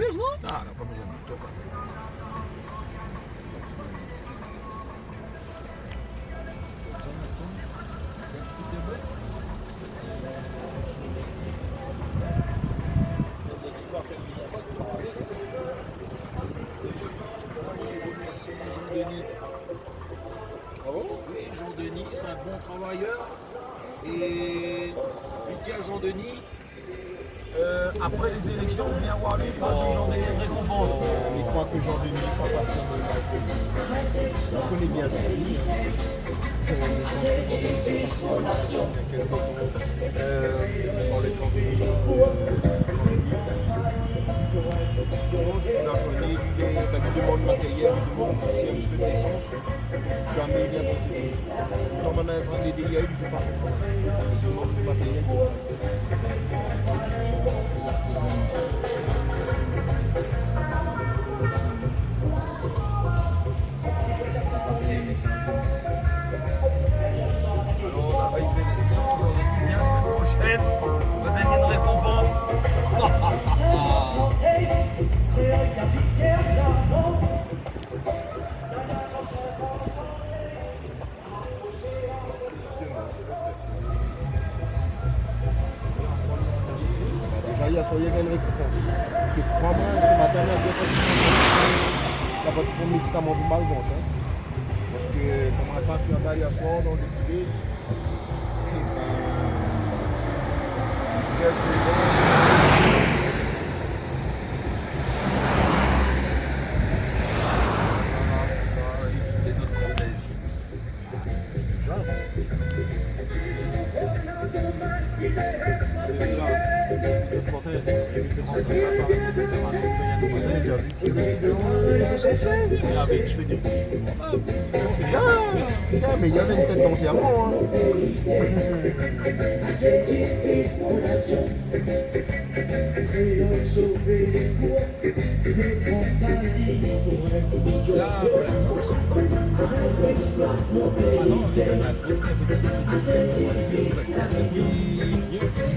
plus, non? Ah, non, pas besoin de toi. Jean-Denis. Bravo. Oui, Jean-Denis, c'est un bon travailleur. Et Pierre Jean-Denis, après les élections, on vient voir lui pour un Jean-Denis de récompense. Mais je crois que Jean-Denis, sans passer un message pour lui. On connaît bien Jean-Denis. Mais je pense que Jean-Denis, sans passer un message, il y a quelques temps, on parlait de Jean-Denis. La journée, lui demande matériel, lui demande soutien, un petit peu de naissance. Jamais il vient compter. Quand on est en train de l'aider, il ne fait pas son travail. Il demande du matériel. Alors, on a pas eu les élections, on vient la semaine prochaine, on va donner une récompense. Déjà, il y a soyez une récompense. Parce que crois-moi, ce matin, il y a bien la partie pour le médicament pour mal vente. Hein. Parce que, comme on passe là-bas hier soir dans le défilé, putain, mais il y avait une tête dans le diamant. Hein. Là, voilà.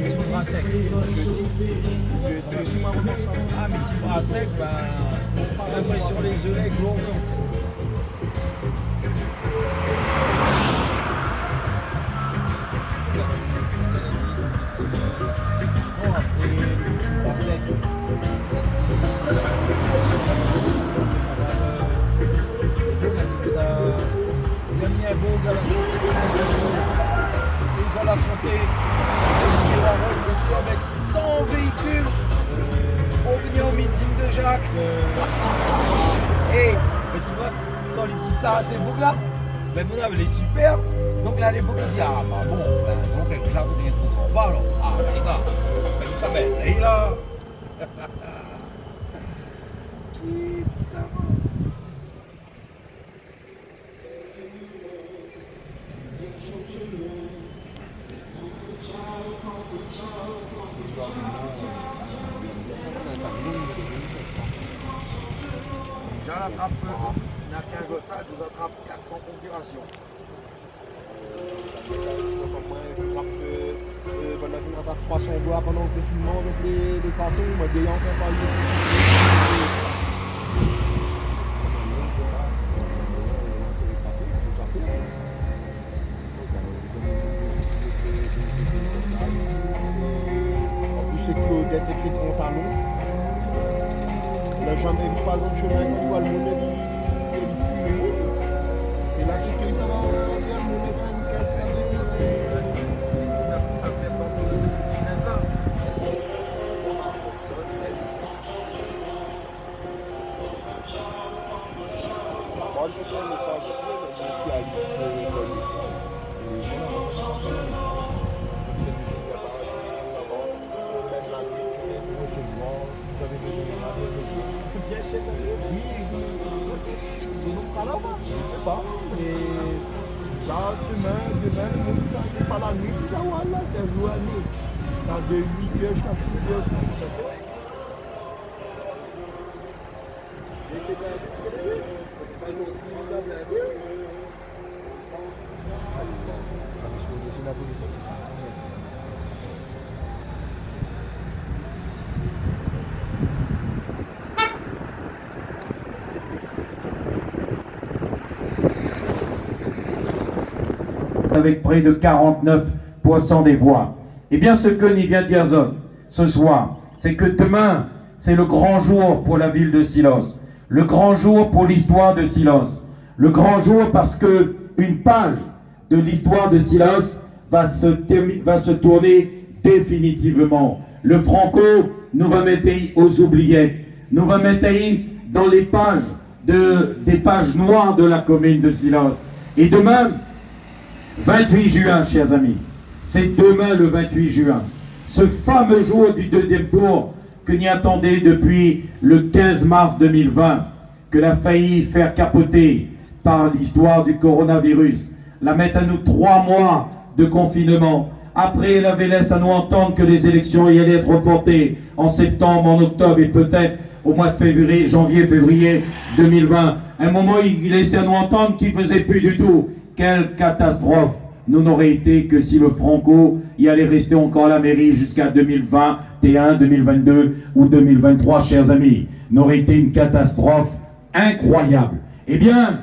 Tu feras sec. Tu veux 6 mois avant ça. Ah, mais tu feras sec, après sur les œufs, lourds. Bon, après, tu feras sec. Il a mis un beau gars ils ont affronté avec 100 véhicules pour venir au meeting de Jacques. Et mais tu vois, quand il dit ça à ces boucles là, ben mon âme elle est super. Donc là les boucles disent ah bah bon, ben, donc avec Jacques on est en bas alors. Ah les gars, ben ça ben et là. Déjà l'attrape, il n'y a 15 autres salles, vous attrape 400 configurations. Je crois que on a 300 voix pendant le confinement avec les cantons, mais des gens font pas le En plus, c'est Claudette avec ses grands talons. Il n'a jamais vu pas un chemin qui voit le monde, il fume. Et là, c'est que ça va bien, le monde est une caisse là. Ça fait dans le business là. Moi, je fais un message ici, je suis à Alice. Et voilà, c'est un message. Je fais des petits appareils là-bas. Même la nuit, je vais vous recevoir. Si vous avez besoin de moi, je viens. Bien chez toi. Oui, tout le monde sera là, moi. Je ne sais pas. Et là, demain, le monde, ça n'est pas la nuit, ça va là, c'est un jour à nuit. Là, de 8h jusqu'à 6h, c'est ça. avec près de 49% des voix. Eh bien, ce que nous vient dire ce soir, c'est que demain, c'est le grand jour pour la ville de Silos, le grand jour pour l'histoire de Silos, le grand jour parce que une page de l'histoire de Silos va se tourner définitivement. Le Franco nous va mettre aux oubliettes, nous va mettre dans les pages des pages noires de la commune de Silos. Et demain, 28 juin, chers amis, c'est demain le 28 juin, ce fameux jour du deuxième tour que nous attendait depuis le 15 mars 2020, que l'a failli faire capoter par l'histoire du coronavirus, la mettre à nous 3 mois de confinement. Après, elle avait laissé à nous entendre que les élections y allaient être reportées en septembre, en octobre et peut-être au mois de février, janvier-février 2020. À un moment, il laissait à nous entendre qu'il ne faisait plus du tout. Quelle catastrophe nous n'aurait été que si le Franco y allait rester encore à la mairie jusqu'à 2021, 2022 ou 2023, chers amis. N'aurait été une catastrophe incroyable. Eh bien,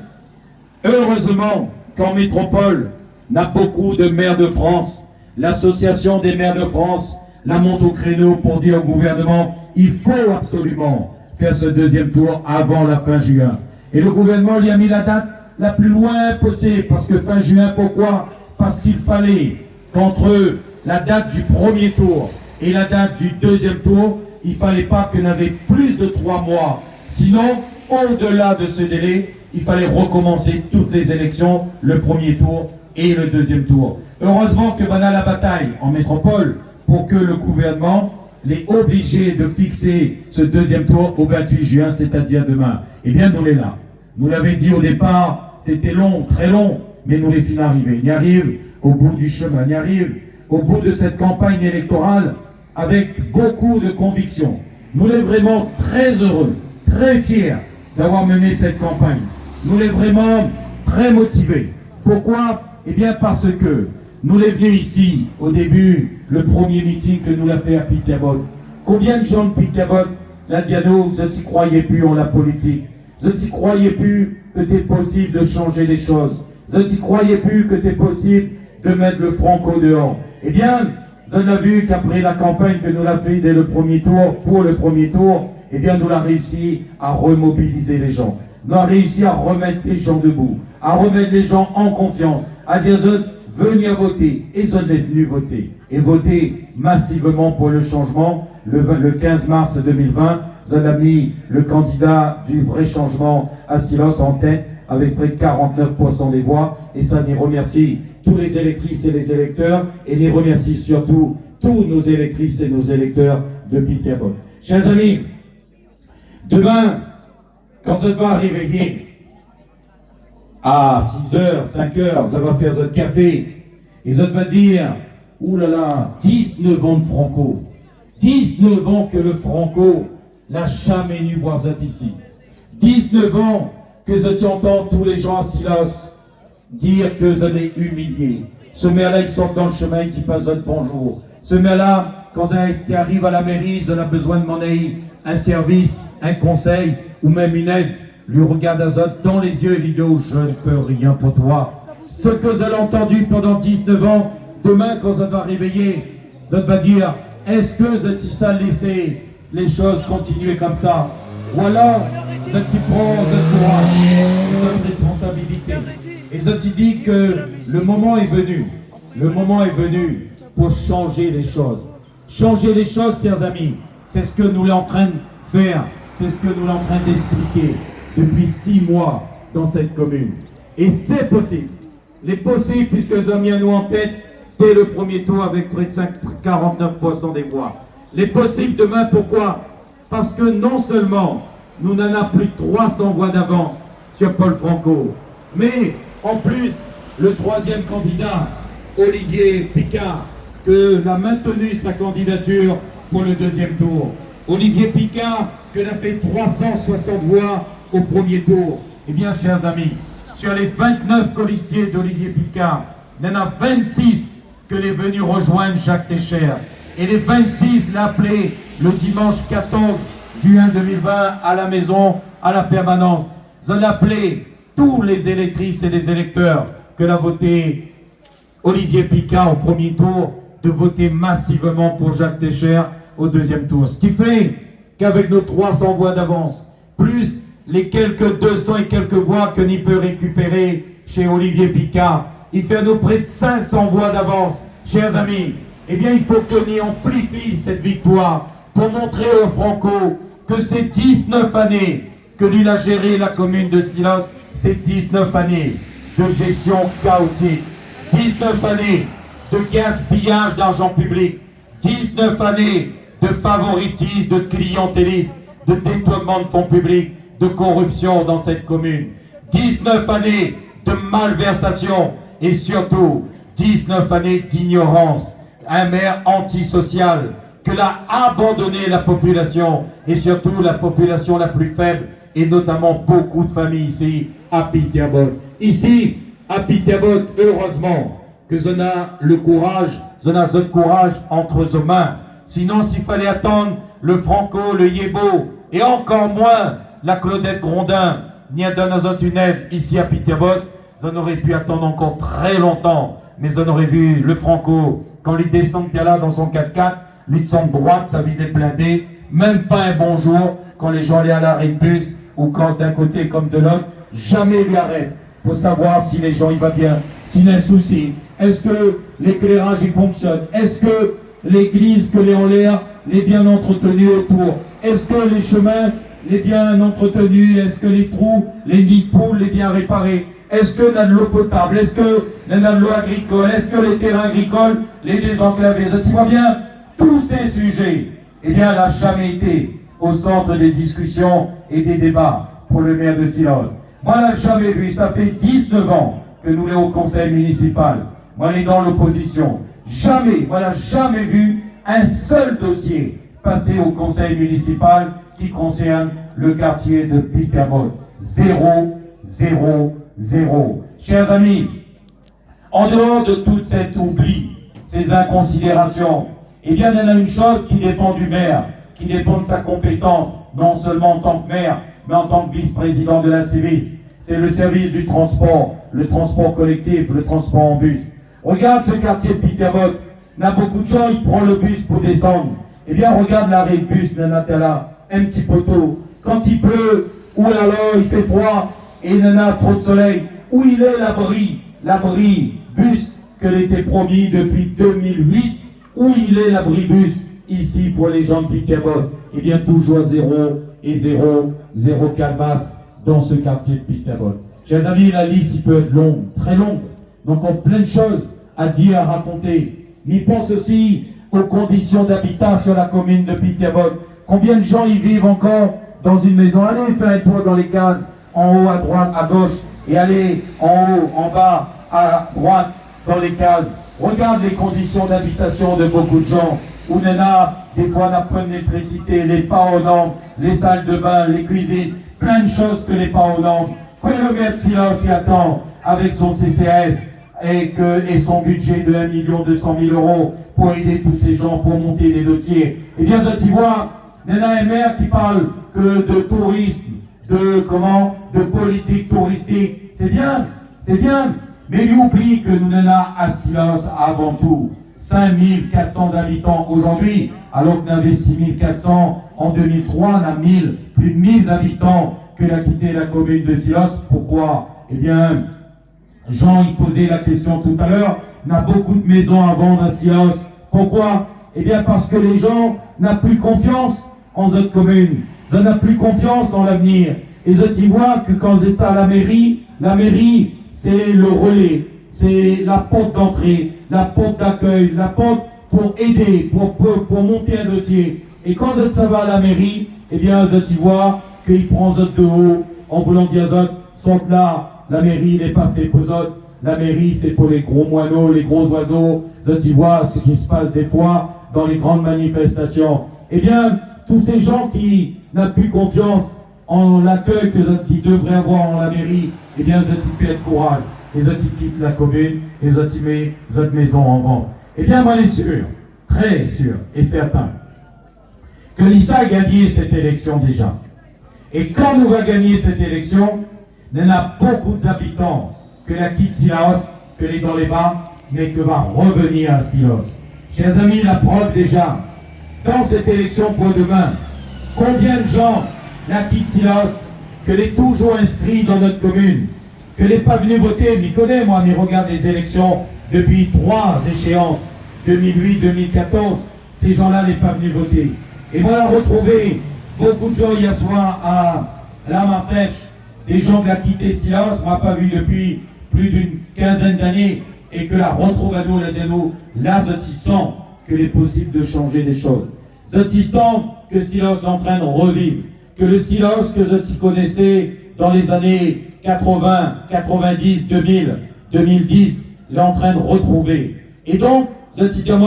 heureusement qu'en métropole, on a beaucoup de maires de France. L'association des maires de France la monte au créneau pour dire au gouvernement, il faut absolument faire ce deuxième tour avant la fin juin. Et le gouvernement lui a mis la date la plus loin possible, parce que fin juin, pourquoi? Parce qu'il fallait qu'entre la date du premier tour et la date du deuxième tour, il ne fallait pas qu'on avait plus de 3 mois. Sinon, au-delà de ce délai, il fallait recommencer toutes les élections, le premier tour et le deuxième tour. Heureusement que on a la bataille en métropole pour que le gouvernement l'ait obligé de fixer ce deuxième tour au 28 juin, c'est-à-dire demain. Eh bien, nous l'est là. Nous l'avons dit au départ, c'était long, très long, mais nous les finissons arriver. On y arrive au bout du chemin, on y arrive au bout de cette campagne électorale avec beaucoup de conviction. Nous les vraiment très heureux, très fiers d'avoir mené cette campagne. Nous les vraiment très motivés. Pourquoi? Eh bien parce que nous les venus ici, au début, le premier meeting que nous l'a fait à Peterboth. Combien de gens de Peterboth, la Diano, je ne croyais plus en la politique. Je ne croyais plus que c'était possible de changer les choses. Je ne croyais plus que c'était possible de mettre le Franco dehors. Eh bien, je n'ai vu qu'après la campagne que nous l'a fait dès le premier tour, pour le premier tour, eh bien, nous l'avons réussi à remobiliser les gens. Nous avons réussi à remettre les gens debout, à remettre les gens en confiance, à dire venez voter. Et je l'ai venu voter. Et voter massivement pour le changement. Le 15 mars 2020, je l'ai mis le candidat du vrai changement à Silos en tête avec près de 49% des voix. Et ça, les remercie tous les électrices et les électeurs. Et les remercie surtout tous nos électrices et nos électeurs de Peterboth. Chers amis, demain, quand ça va arriver à 6h, 5h, ça va faire votre café, et ça va dire, oulala, 19 ans de Franco, 19 ans que le Franco n'a jamais nu voir ça ici, 19 ans que je entends tous les gens à Silos dire que vous allez humilié. Ce maire-là, il sort dans le chemin, il dit pas bonjour. Ce maire-là, quand il arrive à la mairie, il a besoin de monnaie, un service, un conseil, ou même une aide, lui regarde Azot dans les yeux et lui dit oh, je ne peux rien pour toi. Ce que vous avez entendu pendant 19 ans, demain quand ça va réveiller, ça va dire est-ce que vous ça laisser les choses continuer comme ça? Ou alors, ça qui prend votre courage, votre responsabilité. Et ça qui dit que le moment est venu. Le moment est venu pour changer les choses. Changer les choses, chers amis, c'est ce que nous sommes en train de faire. C'est ce que nous sommes en train d'expliquer depuis 6 mois dans cette commune. Et c'est possible. Les possibles, puisque nous avons mis à nous en tête dès le premier tour avec près de 49% des voix. Les possibles demain, pourquoi? Parce que non seulement nous n'en avons plus de 300 voix d'avance sur Paul Franco, mais en plus, le troisième candidat, Olivier Picard, que l'a maintenu sa candidature pour le deuxième tour. Olivier Picard, que l'a fait 360 voix au premier tour. Eh bien, chers amis, sur les 29 colistiers d'Olivier Picard, il y en a 26 que l'est venu rejoindre Jacques Técher. Et les 26 l'a appelé le dimanche 14 juin 2020 à la maison, à la permanence. Je l'ai appelé tous les électrices et les électeurs que l'a voté Olivier Picard au premier tour, de voter massivement pour Jacques Técher au deuxième tour. Ce qui fait qu'avec nos 300 voix d'avance, plus les quelques 200 et quelques voix que n'y peut récupérer chez Olivier Picard, il fait à nous près de 500 voix d'avance, chers amis. Eh bien, il faut que l'on amplifie cette victoire pour montrer aux Franco que ces 19 années que lui a géré la commune de Silos, ces 19 années de gestion chaotique, 19 années de gaspillage d'argent public, 19 années de favoritisme, de clientélisme, de détournement de fonds publics, de corruption dans cette commune, 19 années de malversation et surtout 19 années d'ignorance. Un maire antisocial que l'a abandonné la population et surtout la population la plus faible et notamment beaucoup de familles ici à Peterboth. Ici à Peterboth, heureusement que je n'ai le courage, entre les mains. Sinon, s'il fallait attendre le Franco, le Yébo et encore moins la Claudette Grondin, ni à Donazot-Uned ici à Peterboth, j'en aurais pu attendre encore très longtemps. Mais on aurait vu le Franco, quand il descend là dans son 4x4, lui de son droite, sa vie est blindée, même pas un bonjour, quand les gens allaient à l'arrêt de bus, ou quand d'un côté comme de l'autre, jamais il arrête, pour savoir si les gens y vont bien, s'il y a un souci, est-ce que l'éclairage y fonctionne, est-ce que l'église que les en l'air, les bien entretenus autour, est-ce que les chemins, les bien entretenus, est-ce que les trous, les nids de poules, les bien réparés, est-ce qu'on a de l'eau potable, est-ce qu'on a de l'eau agricole, est-ce que les terrains agricoles, les désenclavés, ça tu vois bien, tous ces sujets, eh bien, elle n'a jamais été au centre des discussions et des débats pour le maire de Silos. Moi, elle n'a jamais vu, ça fait 19 ans que nous sommes au conseil municipal. Moi, elle est dans l'opposition. Jamais, moi, elle n'a jamais vu un seul dossier passer au conseil municipal qui concerne le quartier de Peterboth. 0, 0, 0. Chers amis, en dehors de tout cet oubli, ces inconsidérations, eh bien, il y en a une chose qui dépend du maire, qui dépend de sa compétence, non seulement en tant que maire, mais en tant que vice-président de la CIVIS. C'est le service du transport, le transport collectif, le transport en bus. Regarde ce quartier de Peterboth. Il y a beaucoup de gens, ils prennent le bus pour descendre. Eh bien, regarde l'arrêt de bus de Natala, un petit poteau. Quand il pleut, ou alors il fait froid, et il y en a trop de soleil, où il est l'abri bus que l'était promis depuis 2008, où il est l'abri bus ici pour les gens de Peterboth. Eh bien, toujours 0 et 0, 0 calmas dans ce quartier de Peterboth. Chers amis, la liste il peut être longue, très longue. Donc, on a plein de choses à dire, à raconter. Mais il pense aussi aux conditions d'habitat sur la commune de Peterboth. Combien de gens y vivent encore dans une maison? Allez faire un tour dans les cases, en haut, à droite, à gauche, et allez en haut, en bas, à droite, dans les cases. Regarde les conditions d'habitation de beaucoup de gens, où on a, des fois, on n'a pas d'électricité, les pas aux normes, les salles de bain, les cuisines, plein de choses que les pas aux normes. Quand le maire de Silos qui attend avec son CCAS et son budget de 1 200 000 euros pour aider tous ces gens, pour monter des dossiers, eh bien, je t'y vois, il y en a un maire qui parle que de tourisme, de politique touristique. C'est bien, mais il oublie que nous en avons à Silos avant tout 5400 habitants aujourd'hui, alors qu'on avait 6400 en 2003, on a plus de 1000 habitants que l'a quitté la commune de Silos. Pourquoi? Eh bien, Jean, il posait la question tout à l'heure, on a beaucoup de maisons à vendre à Silos. Pourquoi? Eh bien, parce que les gens n'ont plus confiance en notre commune, ils n'ont plus confiance en l'avenir. Et je t'y vois que quand vous êtes à la mairie, c'est le relais, c'est la porte d'entrée, la porte d'accueil, la porte pour aider, pour monter un dossier. Et quand vous êtes ça va à la mairie, eh bien, je t'y vois qu'ils prennent de haut en voulant dire sont là. La mairie n'est pas fait pour eux. La mairie, c'est pour les gros moineaux, les gros oiseaux. Je t'y vois ce qui se passe des fois dans les grandes manifestations. Eh bien, tous ces gens qui n'ont plus confiance en l'accueil qu'ils devraient avoir en la mairie, eh bien, je t'y peux être courage. Et je t'y quitte la commune et je t'y mets votre maison en vente. Eh bien, moi, je suis sûr, très sûr et certain, que l'ISA a gagné cette élection déjà. Et quand nous va gagner cette élection, il y en a beaucoup d'habitants que la quitte Silos, que les dans les bas, mais que va revenir à Silos. Chers amis, la preuve déjà, dans cette élection pour demain, combien de gens la quittent Silos, que les toujours inscrits dans notre commune, que les pas venus voter, m'y connais moi, mais regarde les élections depuis 3 échéances, 2008, 2014, ces gens-là n'est pas venus voter. Et voilà retrouver beaucoup de gens hier soir à la Marsèche, des gens qui ont quitté Silos, on n'a pas vu depuis plus d'une quinzaine d'années, et que la retrouve à nous, là, zotissant que il est possible de changer des choses. Zotissant que Silos est en train de revivre, que le Silos que je connaissais dans les années 80, 90, 2000, 2010, il est en train de retrouver. Et donc, zotissant,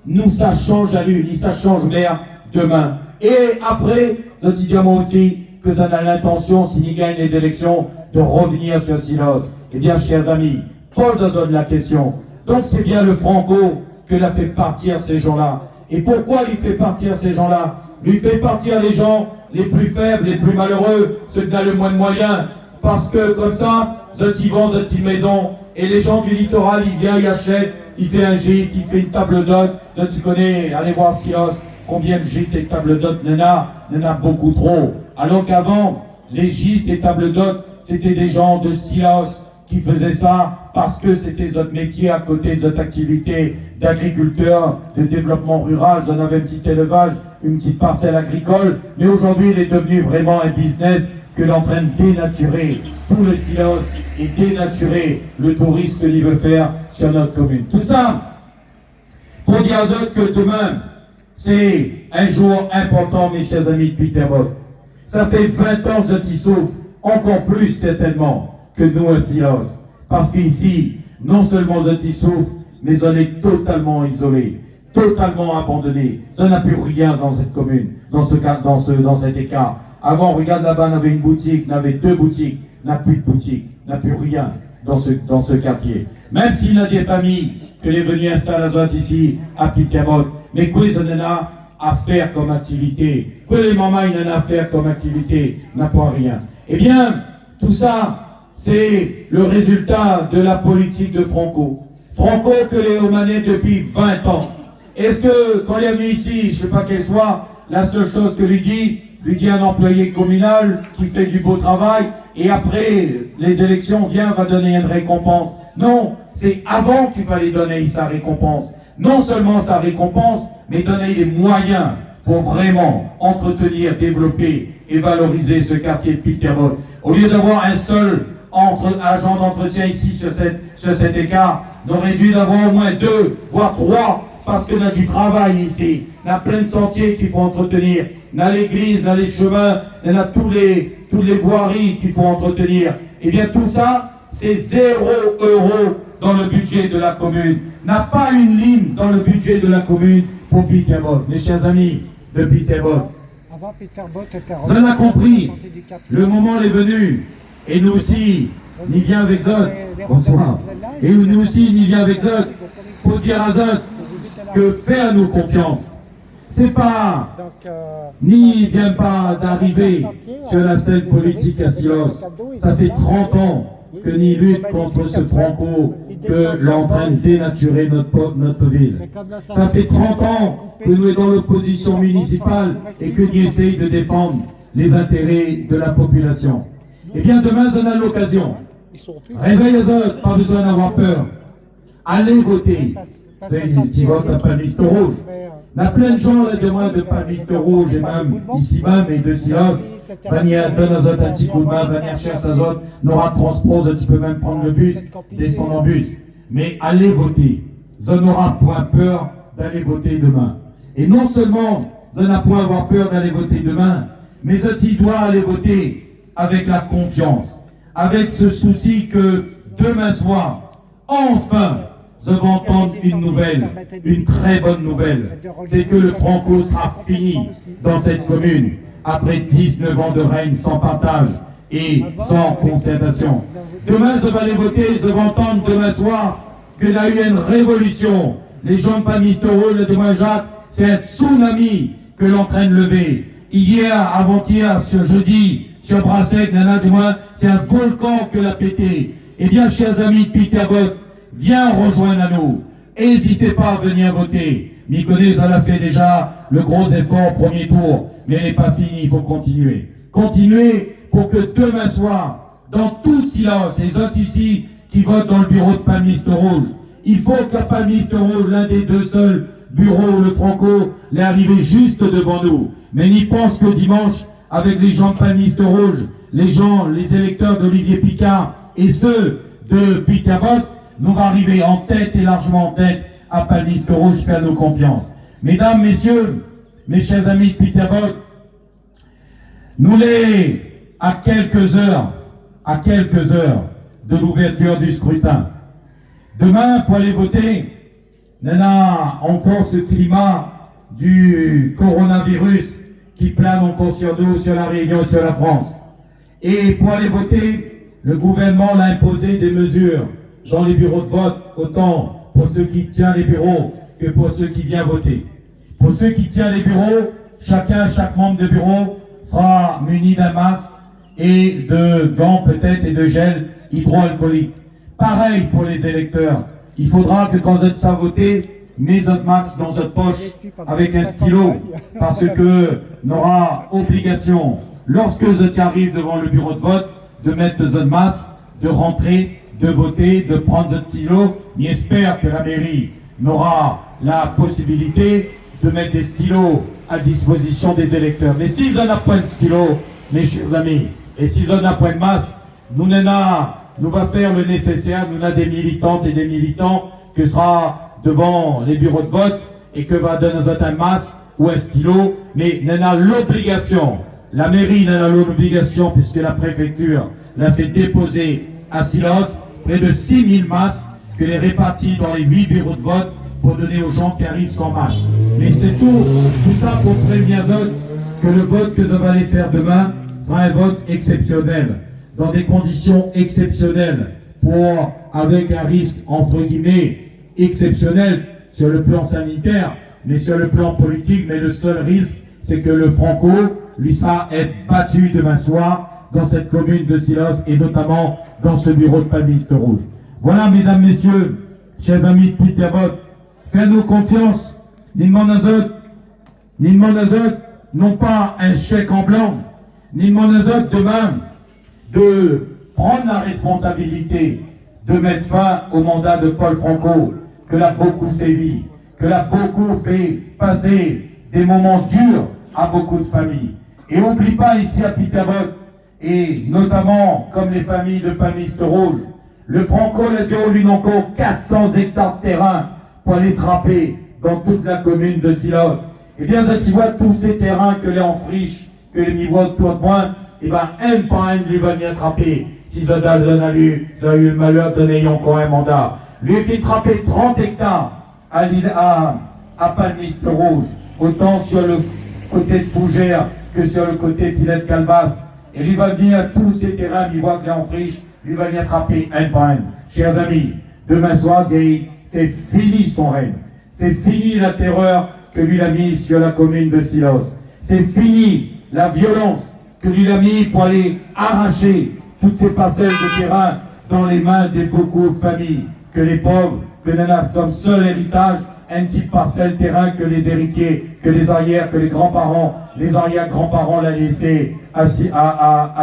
nous, ça change à lui, ça change l'air demain. Et après, zotissant aussi, que ça a l'intention, s'il gagne les élections, de revenir sur Silos. Eh bien, chers amis, Paul se donne la question. Donc, c'est bien le Franco que l'a fait partir ces gens-là. Et pourquoi il fait partir ces gens-là? Il fait partir les gens les plus faibles, les plus malheureux, ceux qui ont le moins de moyens. Parce que, comme ça, ils vendent une maison. Et les gens du littoral, ils viennent, ils achètent, il fait un gîte, il fait une table d'hôte. Tu connais, allez voir Silos, combien de gîtes et de tables d'hôtes il y en a beaucoup trop. Alors qu'avant, les gîtes et tables d'hôtes, c'était des gens de Silos qui faisaient ça parce que c'était notre métier à côté de notre activité d'agriculteur, de développement rural. J'en avais un petit élevage, une petite parcelle agricole, mais aujourd'hui il est devenu vraiment un business que l'on est en train de dénaturer tout le Silos et dénaturer le tourisme qu'il veut faire sur notre commune. Tout ça pour dire à eux que demain c'est un jour important, mes chers amis de Peterboth. Ça fait 20 ans que je souffre, encore plus certainement que nous à Silos. Parce qu'ici, non seulement je souffre, mais on est totalement isolé, totalement abandonné. Ça n'a plus rien dans cette commune, dans cet écart. Avant, regarde là-bas, on avait une boutique, on avait 2 boutiques, on n'a plus de boutique, on n'a plus rien dans ce quartier. Même s'il y a des familles que les venus installent ici, à Peterboth, mais quoi, ça n'en a à faire comme activité, que les mamans n'en a à faire comme activité, n'a pas rien. Eh bien, tout ça, c'est le résultat de la politique de Franco. Franco que les aux manettes depuis 20 ans. Est-ce que, quand il est venu ici, je ne sais pas quelle soit, la seule chose que lui dit un employé communal qui fait du beau travail, et après, les élections viennent, va donner une récompense. Non, c'est avant qu'il fallait donner sa récompense. Non seulement sa récompense, mais donner les moyens pour vraiment entretenir, développer et valoriser ce quartier de Peterboth. Au lieu d'avoir un seul agent d'entretien ici sur cet écart, on aurait dû avoir au moins 2, voire 3, parce qu'on a du travail ici. On a plein de sentiers qu'il faut entretenir. On a l'église, on a les chemins, on a tous les voiries qu'il faut entretenir. Et bien tout ça, c'est 0 € dans le budget de la commune. N'a pas une ligne dans le budget de la commune pour Peterboth. Mes chers amis de Peterboth, vous en avez compris, le moment est venu, et nous aussi, on y vient avec Zot, bonsoir, et nous aussi, on y vient avec Zot, pour dire à Zot que faire nous confiance. C'est pas, ni vient pas d'arriver sur la scène politique à Silos. Ça fait 30 ans que ni lutte contre ce Franco que l'on train de dénaturer notre ville. Ça fait 30 ans que nous sommes dans l'opposition municipale et que nous essayons de défendre les intérêts de la population. Eh bien, demain, on a l'occasion. Réveillez-vous, pas besoin d'avoir peur. Allez voter. Vous savez, qui votent à Palmiste Rouge. Il y a plein de gens là demain de Palmiste Rouge et même ici même et de Silos. Venir donner aux autres un petit coup de main, venir chercher aux autres, n'aura transpose, tu peux même prendre le bus, descendre en bus. Mais allez voter. Vous n'aurez point peur d'aller voter demain. Et non seulement vous n'avez point avoir peur d'aller voter demain, mais vous doit aller voter avec la confiance, avec ce souci que demain soir, enfin, vous allez entendre une nouvelle, une très bonne nouvelle. C'est que le Franco sera fini dans cette commune. Après 19 ans de règne sans partage et sans concertation. Demain, je vais aller voter, je vais entendre demain soir qu'il y a eu une révolution. Les gens de Palmiste-Rouge, le témoin Jacques, c'est un tsunami que l'on train de lever. Hier, avant-hier, ce jeudi, sur Brassec, nana, témoin, c'est un volcan que l'a pété. Eh bien, chers amis de Peterboth, viens rejoindre à nous. N'hésitez pas à venir voter. Mykonos en a fait déjà le gros effort au premier tour, mais elle n'est pas finie, il faut continuer. Continuer pour que demain soir, dans tout silence, les autres ici qui votent dans le bureau de Palmiste Rouge, il faut qu'à Palmiste Rouge, l'un des deux seuls bureaux, le Franco, l'est arrivé juste devant nous. Mais n'y pense que dimanche, avec les gens de Palmiste Rouge, les électeurs d'Olivier Picard et ceux de Peter Botte, nous va arriver en tête et largement en tête à Palmiste Rouge, faire nos confiances. Mesdames, messieurs, mes chers amis de Peter Botte, nous les à quelques heures de l'ouverture du scrutin. Demain, pour aller voter, il y a encore ce climat du coronavirus qui plane encore sur nous, sur la Réunion, sur la France. Et pour aller voter, le gouvernement a imposé des mesures dans les bureaux de vote, autant pour ceux qui tiennent les bureaux que pour ceux qui viennent voter. Pour ceux qui tiennent les bureaux, chaque membre de bureau sera muni d'un masque et de gants peut-être et de gel hydroalcoolique. Pareil pour les électeurs. Il faudra que quand vous êtes à voter, mettez votre masque dans votre poche avec un stylo, parce que nous aura obligation, lorsque vous arrivez devant le bureau de vote, de mettre votre masque, de rentrer, de voter, de prendre votre stylo. On espère que la mairie n'aura la possibilité de mettre des stylos à disposition des électeurs. Mais s'ils n'ont pas de stylo, mes chers amis, et s'ils n'ont pas de masque, nous va faire le nécessaire. Nous avons des militantes et des militants que sera devant les bureaux de vote et que va donner un masque ou un stylo, mais nous avons l'obligation, la mairie a l'obligation, puisque la préfecture l'a fait déposer à Silos, près de 6000 masques que les répartis dans les 8 bureaux de vote pour donner aux gens qui arrivent sans masque. Mais c'est tout ça pour prévenir les autres que le vote que vous allez faire demain sera un vote exceptionnel, dans des conditions exceptionnelles, avec un risque entre guillemets exceptionnel sur le plan sanitaire, mais sur le plan politique. Mais le seul risque, c'est que le Franco lui sera être battu demain soir dans cette commune de Silos et notamment dans ce bureau de Palmiste Rouge. Voilà, mesdames, messieurs, chers amis de Peter Botte, faites-nous confiance. Ni demande non pas un chèque en blanc, ni demande demain de prendre la responsabilité de mettre fin au mandat de Paul Franco, que l'a beaucoup sévi, que l'a beaucoup fait passer des moments durs à beaucoup de familles. Et n'oublie pas ici à Peter Botte, et notamment comme les familles de Palmiste Rouge, le Franco l'a dit, lui n'a encore 400 hectares de terrain pour aller trapper dans toute la commune de Silos. Eh bien, tu vois tous ces terrains que les en friche, que les niveaux de toit de moins, eh bien, un par un, lui va venir trapper. Si Zodal a eu le malheur de donner encore un mandat. Lui fait trapper 30 hectares à Palmiste Rouge, autant sur le côté de Fougères que sur le côté de Pilette Calbas. Et lui va venir à tous ces terrains, il voit que les en friche, lui va venir trapper un par un. Chers amis, demain soir, c'est fini son règne. C'est fini la terreur que lui a mis sur la commune de Silos. C'est fini la violence que lui a mis pour aller arracher toutes ces parcelles de terrain dans les mains de beaucoup de familles. Que les pauvres, que n'en a comme seul héritage un petit parcelle de terrain que les héritiers, que les arrières, que les grands-parents, les arrière-grands-parents l'a laissé à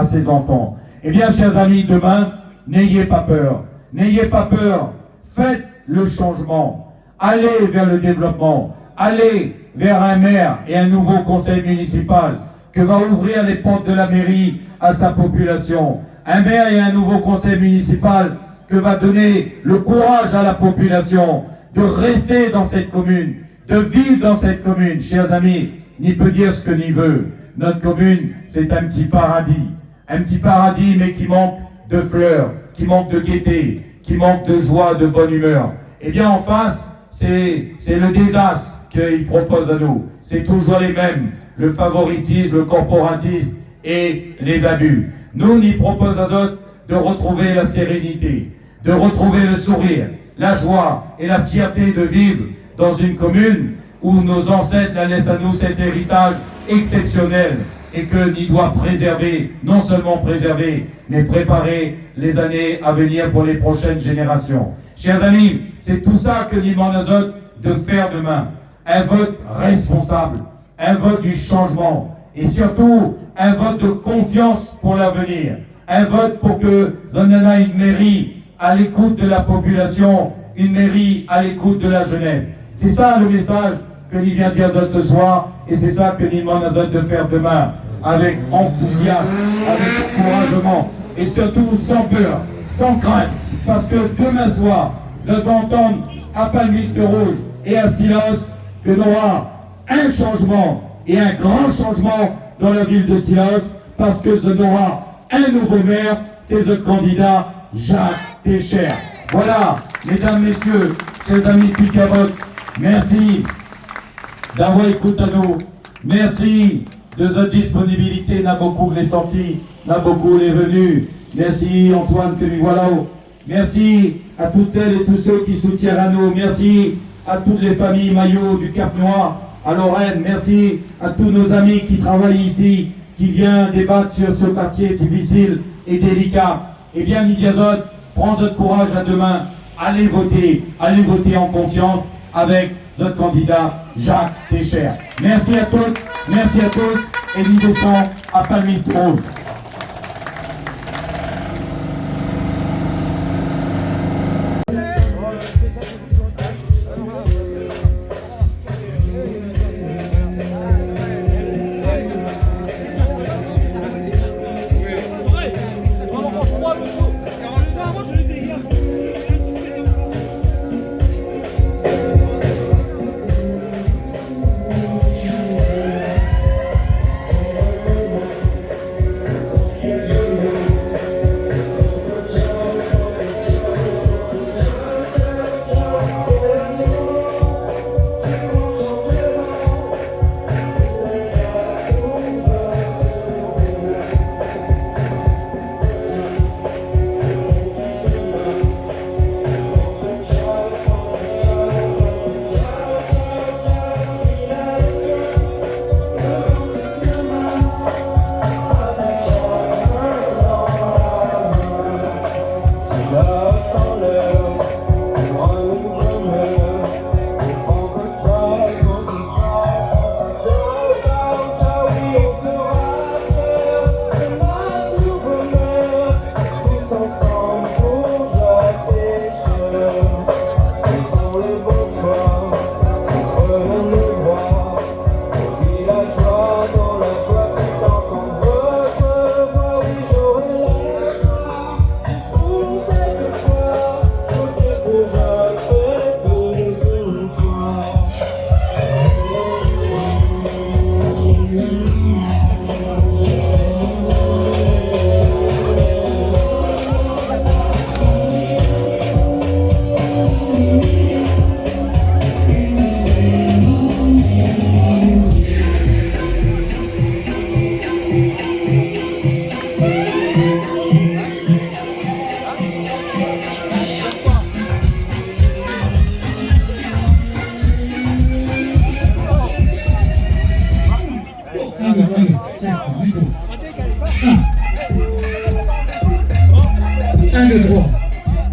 ses enfants. Eh bien, chers amis, demain, n'ayez pas peur. N'ayez pas peur. Faites le changement. Allez vers le développement. Allez vers un maire et un nouveau conseil municipal que va ouvrir les portes de la mairie à sa population. Un maire et un nouveau conseil municipal que va donner le courage à la population de rester dans cette commune, de vivre dans cette commune. Chers amis, n'y peut dire ce que n'y veut. Notre commune, c'est un petit paradis. Un petit paradis, mais qui manque de fleurs, qui manque de gaieté, qui manque de joie, de bonne humeur. Eh bien, en face, c'est le désastre qu'ils proposent à nous. C'est toujours les mêmes, le favoritisme, le corporatisme et les abus. Nous, on y propose à eux de retrouver la sérénité, de retrouver le sourire, la joie et la fierté de vivre dans une commune où nos ancêtres laissent à nous cet héritage exceptionnel et que l'on doit préserver, non seulement préserver, mais préparer les années à venir pour les prochaines générations. Chers amis, c'est tout ça que nous demande à Zot de faire demain. Un vote responsable, un vote du changement et surtout un vote de confiance pour l'avenir. Un vote pour que Zonana ait une mairie à l'écoute de la population, une mairie à l'écoute de la jeunesse. C'est ça le message que nous vient dire Zot ce soir et c'est ça que nous demande à Zot de faire demain avec enthousiasme, avec encouragement et surtout sans peur, sans crainte, parce que demain soir, vous allez entendre à Palmiste Rouge et à Silos que l'on aura un changement et un grand changement dans la ville de Silos, parce que ce aura un nouveau maire, c'est le candidat Jacques Técher. Voilà, mesdames, messieurs, chers amis Picabot, merci d'avoir écouté à nous. Merci de votre disponibilité, n'a beaucoup les sorties, n'a beaucoup les venus. Merci Antoine que nous voilà. Merci à toutes celles et tous ceux qui soutiennent à nous. Merci à toutes les familles Maillot du Cap Noir, à Lorraine. Merci à tous nos amis qui travaillent ici, qui viennent débattre sur ce quartier difficile et délicat. Eh bien, Lydia Zot, prends votre courage à demain. Allez voter en confiance avec votre candidat Jacques Técher. Merci à toutes, merci à tous, et nous descendons à Palmiste Rouge.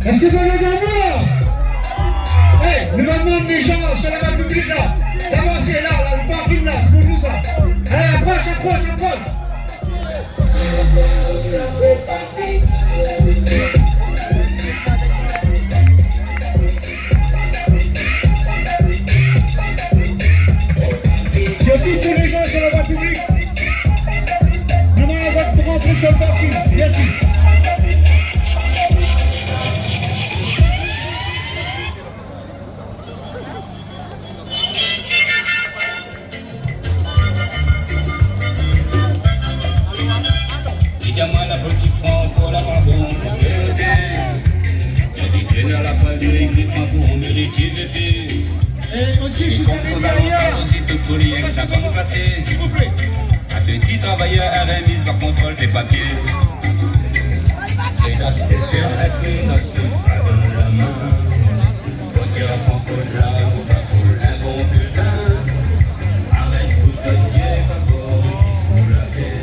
Est-ce que vous avez voir? Hey, nous demandons les gens sur la voie publique là, d'avancer là, le parking là, c'est pour nous ça. Allez, approche. Surtout tous les gens sur la voie publique. Nous demandons pour rentrer sur le parking. Merci. La politique franco, la maman, la la page de l'église franco, on mérite l'été. Et aussi, vous savez derrière. S'il vous plaît. À petit travailleur RMI, par contrôle des papiers. Les achetés sur la clé, notre pouce pas dans la main. On tire à franco de là, on va pour un bon bulletin. Avec bouche de ciel, pas pour petit sous la scène.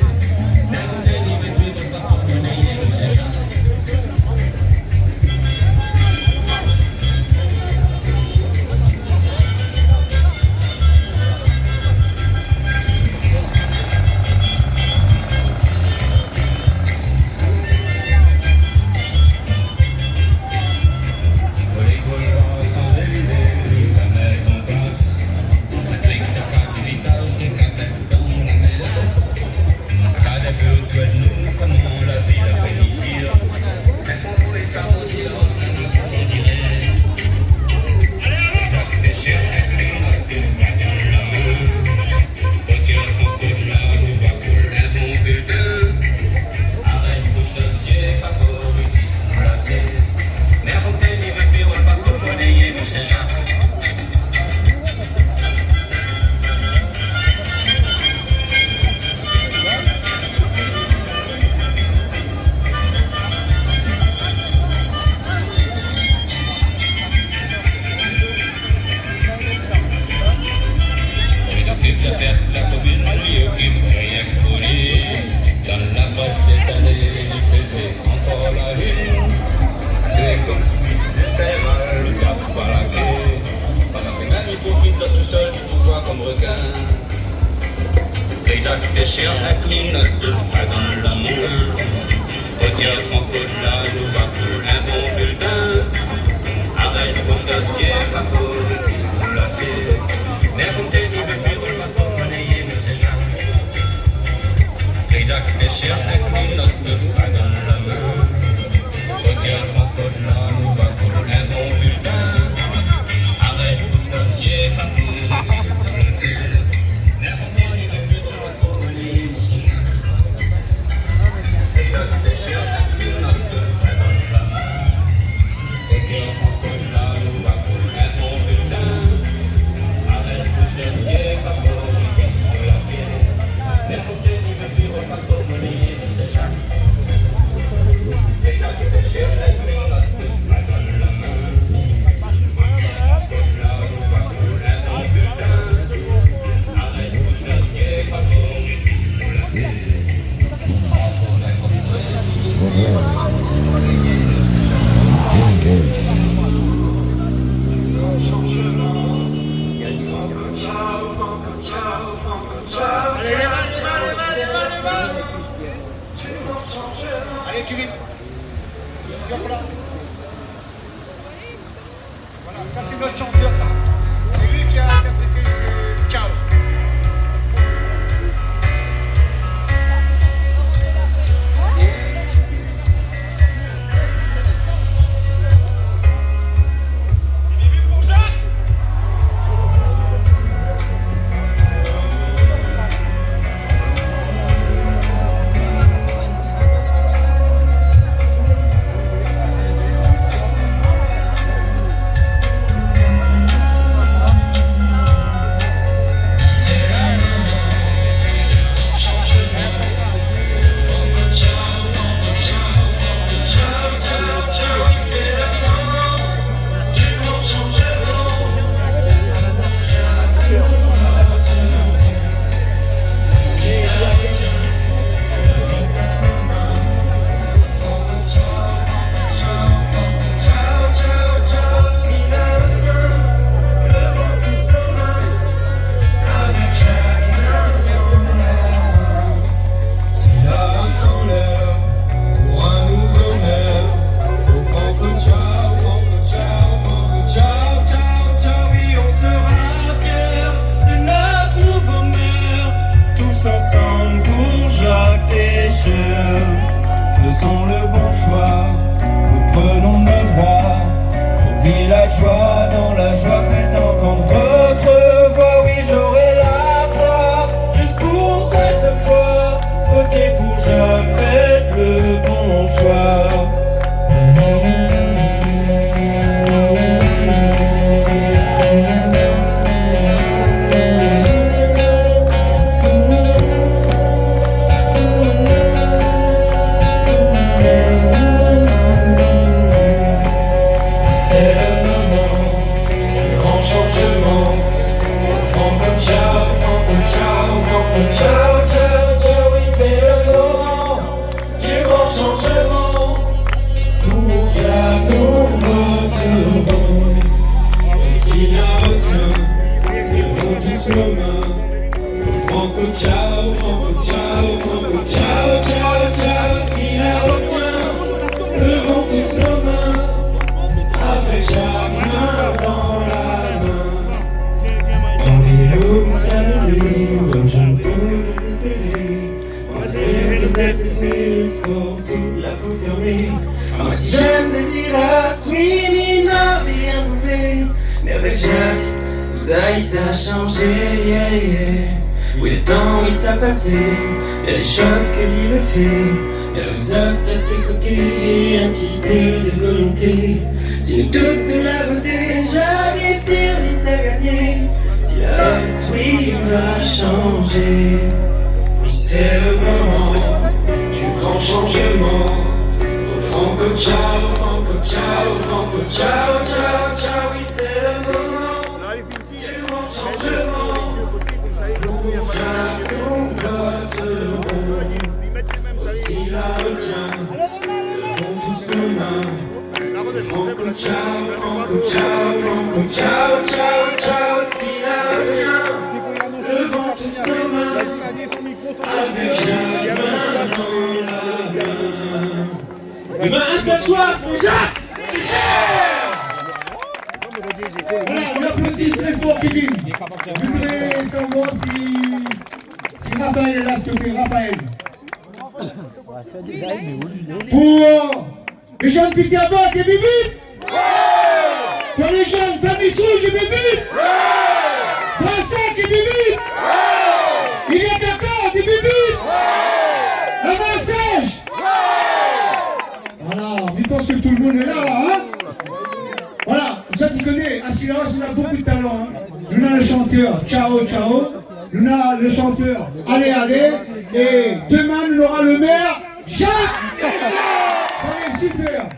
Retire Franco de là, nous va pour un bon bulletin. Arrête le dossier, va pour le petit sous la fille. Mais comme t'es ni de plus, on va pas monnayer, mais c'est jamais. Les gars qui déchirent, les notes de pas dans la main. Retire Franco de là, nous va pour un bon bulletin. Arrête le dossier, va pour le petit sous la fille. Mais comme t'es ni de plus, on va pas monnayer, mais c'est jamais. Les gars qui déchirent, les notes de pas dans la main. Retire Franco de là, nous va pour un bon bulletin. Arrête le dossier, va pour le petit sous la fille. Mais comme t'es ni de plus, on va pas monnayer, mais c'est jamais. Les gars qui déchirent, les notes de pas dans la main. Retire Franco de là, nous va pour un bon bulletin. Arrête le dossier, va pour le petit sous la fille. Allez, Kevin. Voilà, ça c'est notre chanteur, ça. C'est lui qui a interprété ce ciao. Faisons le bon choix, reprenons nos droits. Aux villageois, dans la joie, faites entendre votre voix. Oui, j'aurai la foi, juste pour cette fois. Ok, pour Jacques, faites le bon choix. Ciao, Franco, ciao, Franco, ciao, ciao, ciao, si la océan, levons tous nos mains, avec chaque main dans la main. Dans les loups s'allumer, comme je ne peux désespérer, malgré les êtres tristes pour toute la peau fermée. Moi si j'aime Desiras, oui, mais n'avait rien trouvé, mais avec Jacques, tout ça il s'est changé, yeah, yeah. Oui, le temps il s'est passé, y'a des choses que l'île fait, y'a l'exact à ses côtés et un petit peu de volonté. Si nous doutes de la beauté, jamais service à gagner. Si la race, oui, va changer. Oui, c'est le moment du grand changement. Oh, Franco, ciao, Franco, ciao, Franco, ciao, ciao, ciao. Oui, c'est le moment du grand changement. Chaque nous voterons, aussi la océan, levons tous nos mains. Franco, ciao, Franco, ciao, Franco, ciao, ciao, ciao, aussi la océan, levons tous nos mains, avec chaque main dans la main. Eh bien, un seul choix, c'est Jacques. Voilà, on applaudit très fort Kevin. Je voudrais savoir si Raphaël est là, s'il te plaît, Raphaël. Pour les jeunes Peterbock et Bibi. Pour les jeunes Pamissouge et Bibi. Brassac et Bibi. Il est d'accord, des Bibi. Un massage. Voilà, je pense que tout le monde est là, hein. Voilà, ça tu connais, à Silas, on a beaucoup de talent. Hein. Nous avons le chanteur, ciao, ciao. Nous avons le chanteur, allez, allez. Et demain, nous aura le maire, Jacques. Ça va être super.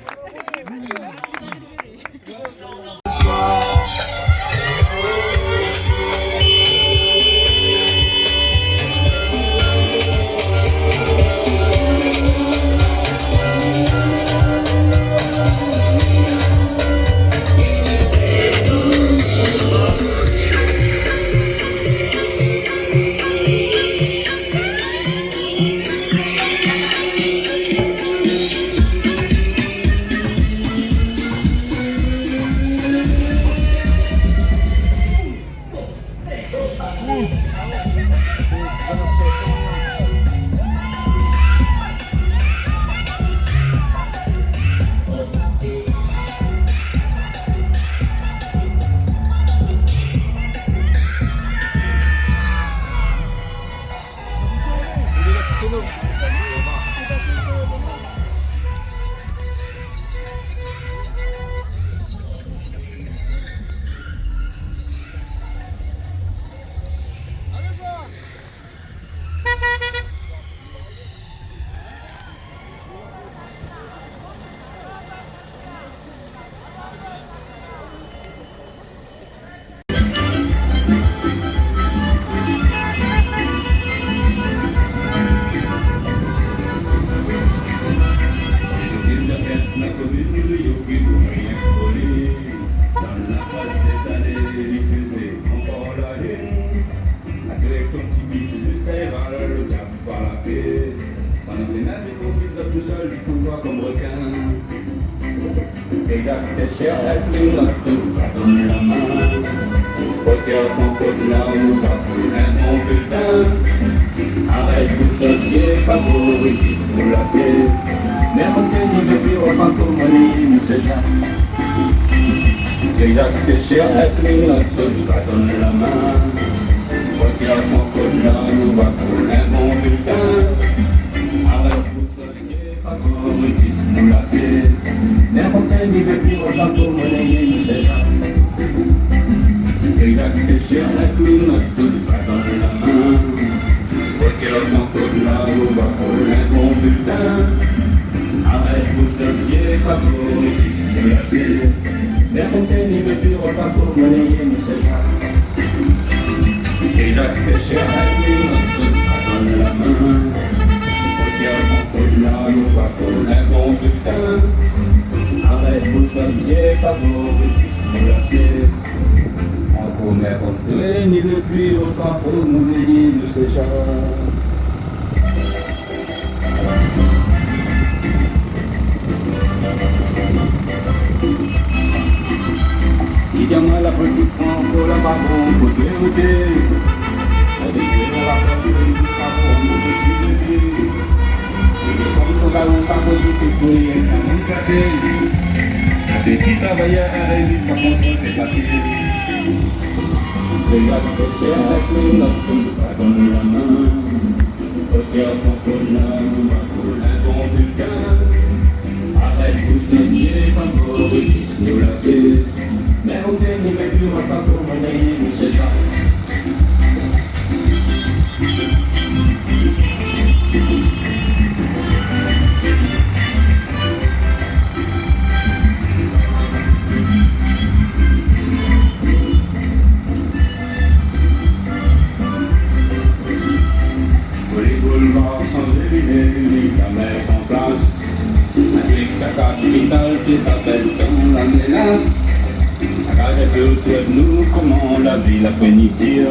Nous, comment la ville a connu dire.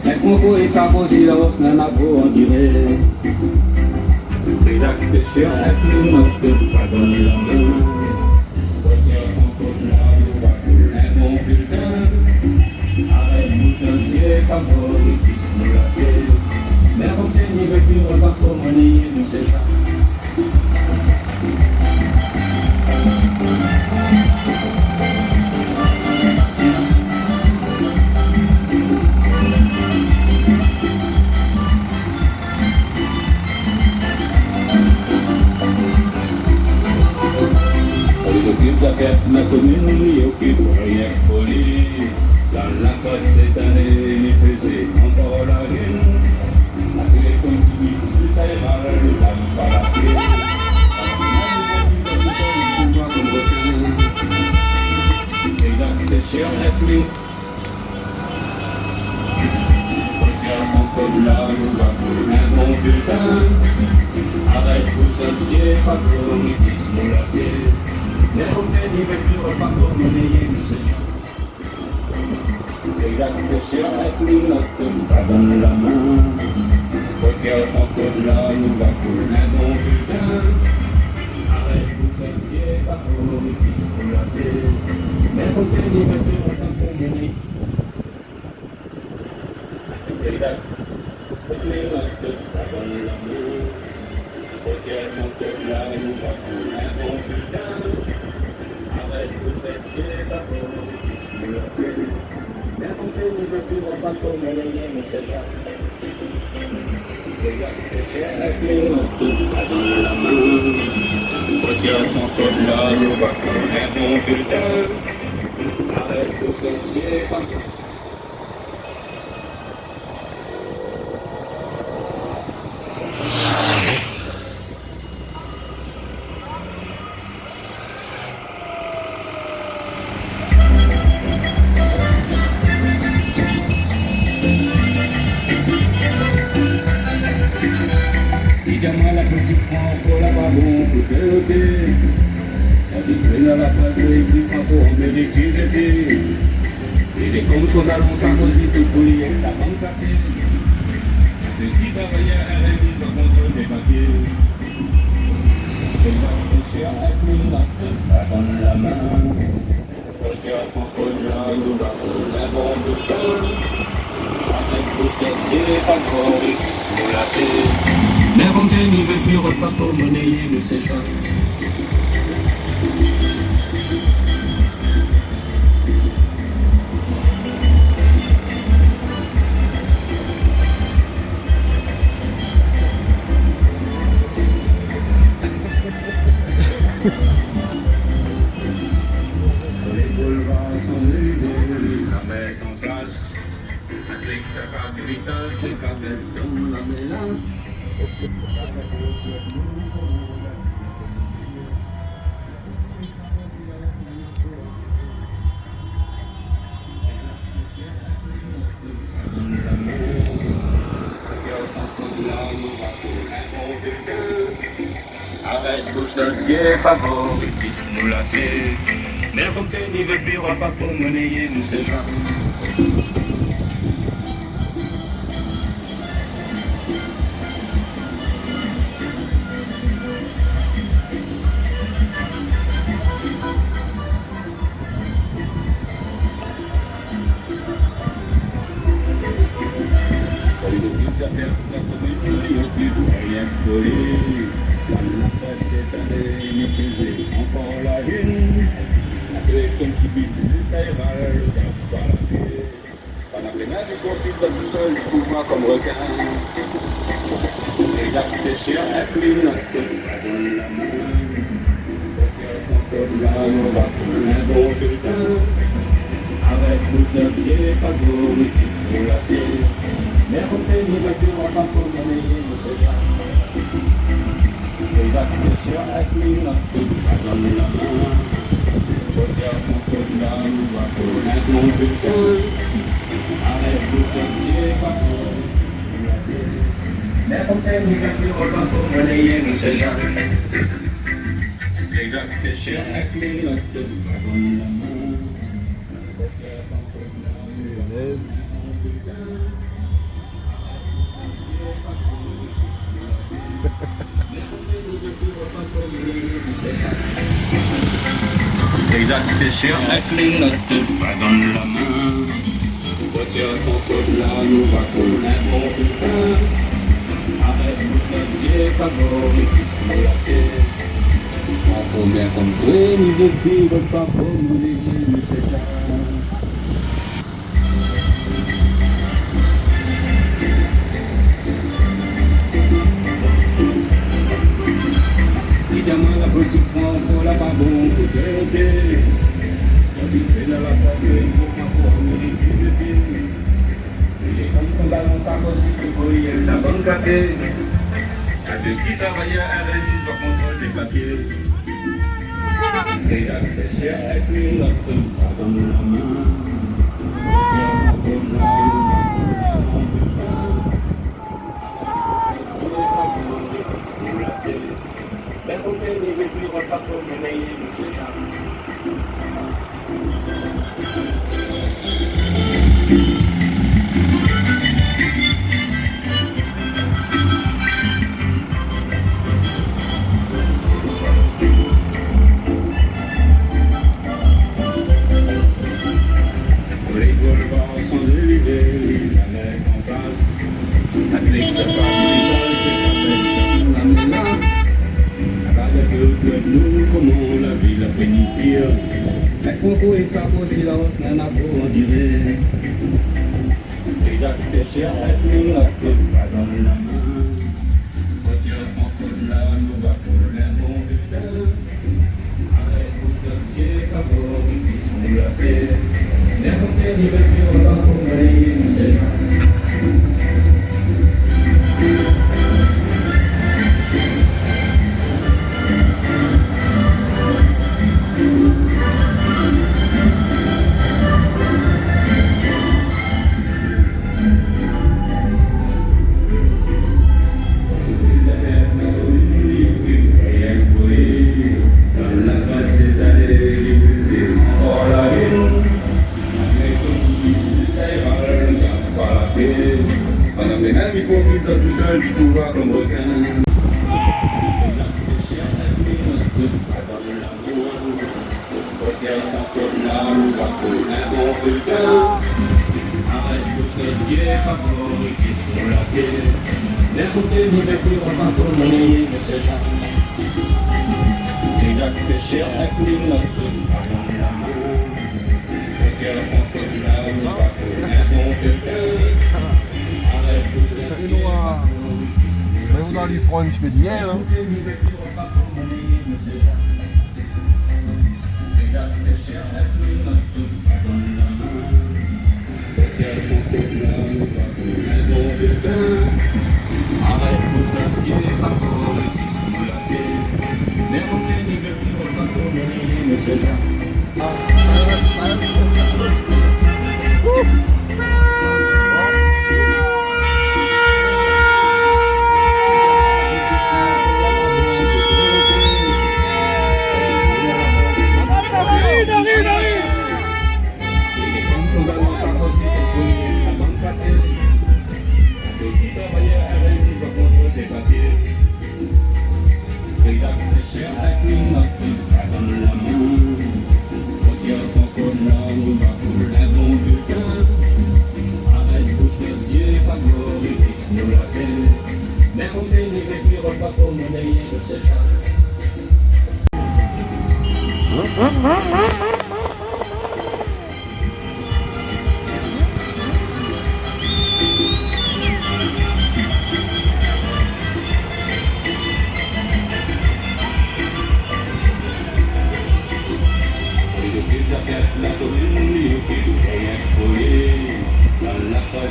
Mais Fonko et sa si la hausse n'en a pas en dirait. Jacques Péché avec les notes, pas dans la main. Retire ton code là, nous va couler mon bulletin. Arrête mon chantier, favoritisme lâché. Mais comme t'es ni veut plus repas pour monnaie, nous c'est ça. La fête, ma commune, il occupe rien que poli. Dans la côte cette année, il faisait encore la lune. Avec les continues, sous sa mal, le dame par la pied. Et dans cette chère la pluie. Retire son code là, nous va pour un bon bulletin. Arrête pour sortir, favoritisme lâché. Les hôtels, ils veulent plus repas pour monnayer, nous c'est bien. Et Jacques Péché avec les notes, pas dans la main. Retire son code là, nous va couler un bon bulletin. Arrête pour sortir, favoritisme lâché. Les hôtels, ils veulent plus repas pour monnayer. Et Jacques avec les notes, pas dans la main. Retire son code là, nous va couler un bon bulletin. Arrête de chercher ta politique, mais on peut ne veut plus repas pour monnayer, mais c'est ça. Regarde péché avec les notes, pas dans la main. Retire ton code là, nous va couler un bon bulletin. Arrête de chercher ta politique. Dis-moi la petite franco là-bas, bon, pour te noter. On dit que là, la page de l'équipe franco, on met des tirs d'été. Et les comptes sont allons, ça cause tout pour lier, ça va me casser. Petit travailleur, RL10 va contre des papiers. C'est pas péché avec les notes, pas dans la main. Retire son code là, nous va pour un bon bulletin. Avec tout ce c'est pas encore ici, c'est lâché. Mais bon, t'es n'y veut plus repas pour monnayer, nous c'est ça. Les boulevards sont usés, la mettent en place. Avec ta carte vitale, les cartes dans la mélasse. Arrête bouche d'entier, favoritisme nous lâcher. Mais comme t'es n'y veut plus repas pour monnayer, nous c'est ça. Encore la une, avec ton petit bit, ça ira, le gars, pas la paix. Pas la peine du conflit, pas tout seul, je trouve pas comme requin. Les gars qui déchirent avec les notes, pas dans la main. Retire son code là, on va pour un bon bulletin. Avec nous, notre pied, favoritisme lâché. Mais on fait ni le plus, on va pour monnayer, nous c'est ça. Les gars qui déchirent avec les notes, pas dans la main. Retire son code là, on va pour un bon bulletin. Avec nous, notre pied, favoritisme lâché. Mais on fait ni le plus, on va pour monnayer, nous c'est ça. Les gars qui déchirent avec les notes, pas dans la main. Retire son code là, on va pour un bon bulletin. Déjà tu déchires avec les notes, pas dans la main. Retire ton code là, nous va couler mon putain. Arrête mon chantier, favori, si c'est la terre. On peut bien comme toi, ni de vivre pas pour nous léguer, nous c'est jamais. Évidemment la politique franc pour la babon pour déroter. Habité dans la table pour faire pour mériter de vie. Il est comme son ballon Sarkozy que pour y aller sa bonne cassée. À deux petits travailleurs à réduire par contrôle des papiers. Déjà fait cher avec lui, l'autre pas dans la main. Tiens, on peut là, on peut pas. Ben côté des véhicules, on va pas pour mener, monsieur Jean. Pour les boulevards sans Élysée, la mer en place. Athlète de la menace. Nous, comment la ville a pénitire. Mais Franco et Sarko, silence, n'en a pas en dirait. Déjà tu t'es cher avec nous, la tête pas dans la main. Retire Franco de là, nous va pour les bons bulletins. Arrête pour chantier, favori, si sont glacés. Mais quand t'es libre, tu vas pas pour balayer, nous c'est jamais. Tout seul, tu te vois comme requin. Retire ton code là, nous va pour un bon putain. Arrête pour chantier, favori, qui sont lassés. Les côtés ni vécu, on va pour mener, ne sait jamais. Déjà tu fais cher avec lui, notre pas dans la main. Retire ton code là, nous va pour un bon putain. Mais vous allez lui prendre un petit peu de miel. Hein.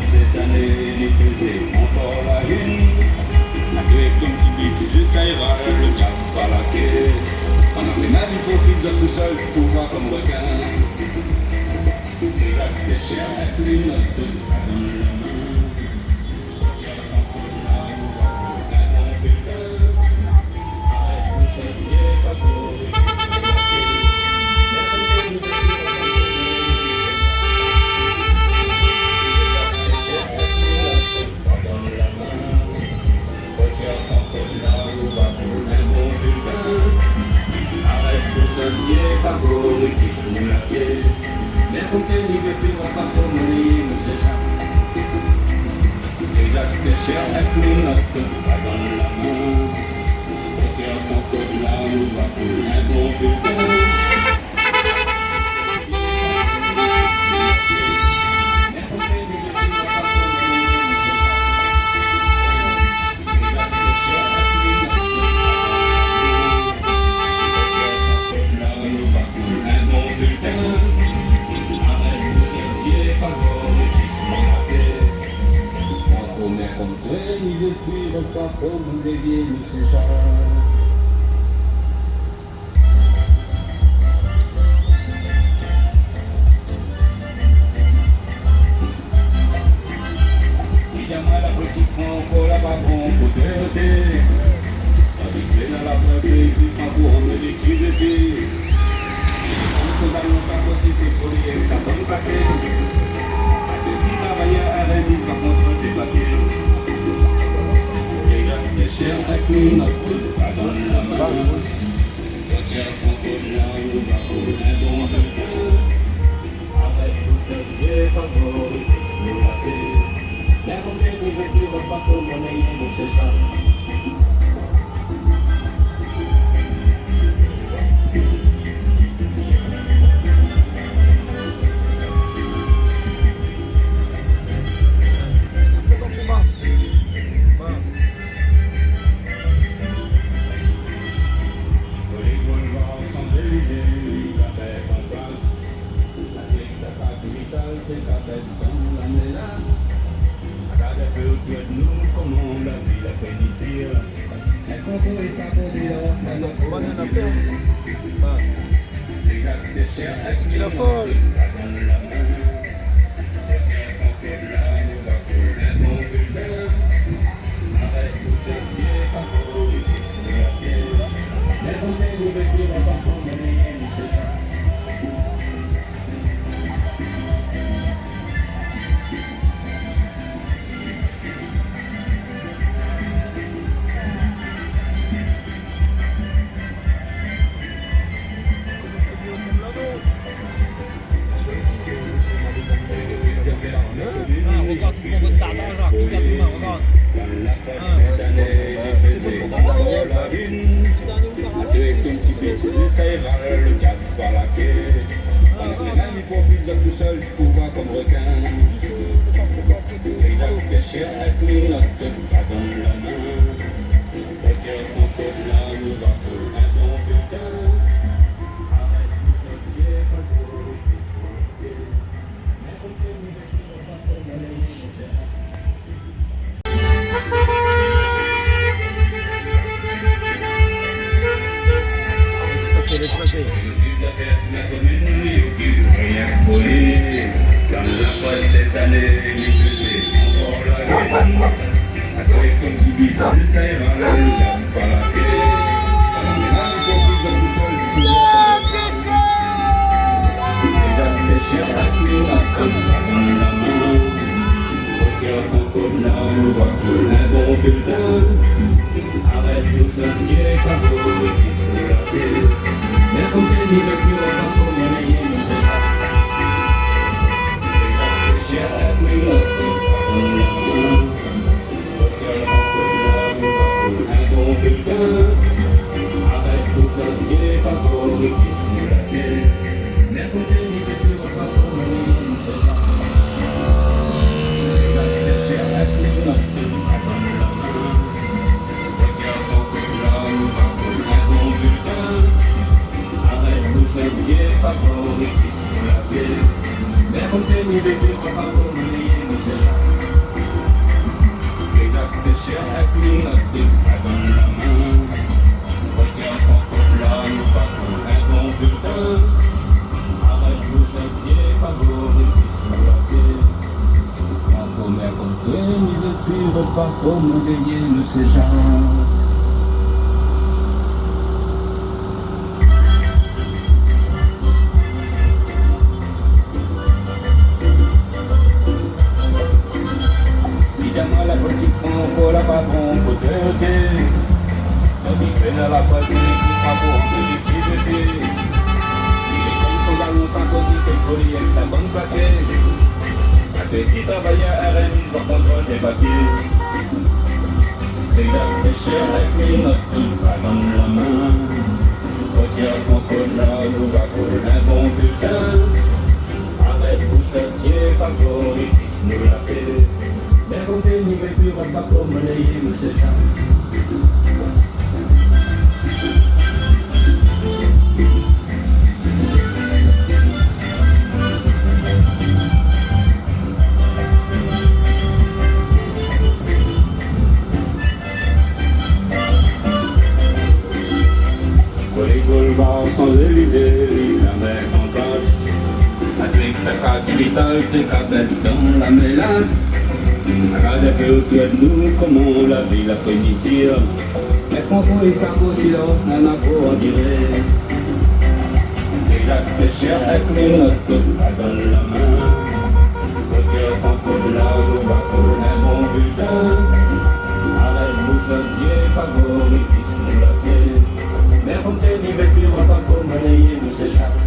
Cette année, il faisait encore la une. Avec comme tu dis, ça ira, le cap par la quai. Pendant que les mains du profil de tout seul, je trouve pas comme requin. Déjà tu t'es cher avec les notes, pas dans la main. Tiens, ton coup là, on va pour un bon putain. Arrête le chantier, favori. sous l'acier. Mais comme t'es libre, tu vas pas comme lui, nous s'échappe. Et là, tu t'es cher avec une note, pas dans la main. Et tiens, son code là, nous va pour un bon bulletin. Pas comme des vieilles s'échappent. La politique font encore la bagon pour te habitué dans la pratique du frambourg en liquidité. On se balance à possible pour les ça peut passer. Petit travailleur à Rennes par contre des papiers. Les cher avec nous, pas dans la main. Quand il y a un fond de là, on va pour un bon bulletin. Avec tout ce qui est favori, c'est nous lasser. Mais comme les couvertures, on va pas comme on est, nous s'échappe. Pas comme veiller ne sait jamais. Évidemment la politique font encore la patron pour te ôter. Tandis que dans la patrie qui fera pour de liquidité. Il est comme son ballon colis avec sa bande placée. Un petit travailleur RMI va contrôle des papiers. Les gars pêcheurs avec les notes, pas dans la main. Retire son code là, ou va pour un bon bulletin. Arrête, bouge le ciel, favorise, nous la fait. Mais on fait n'y veut plus, on va pas monnayer, nous c'est jamais. Les boulevards Champs-Élysées, la mer en place. Avec ta carte vitale, tes cabettes dans la mélasse. Regarde un peu autour de nous, comment la ville après-midi. Les franco et sarko, silence, nana pour en tirer. Les jacques pêcheurs avec les notes, pas dans la main. Retire franco de la roue, va pour un bon bulletin. Arrête, bouche le ciel, favorise, nous la c'est. Mais comme t'es ni vécu, on va pas pour monnayer, nous c'est Jacques.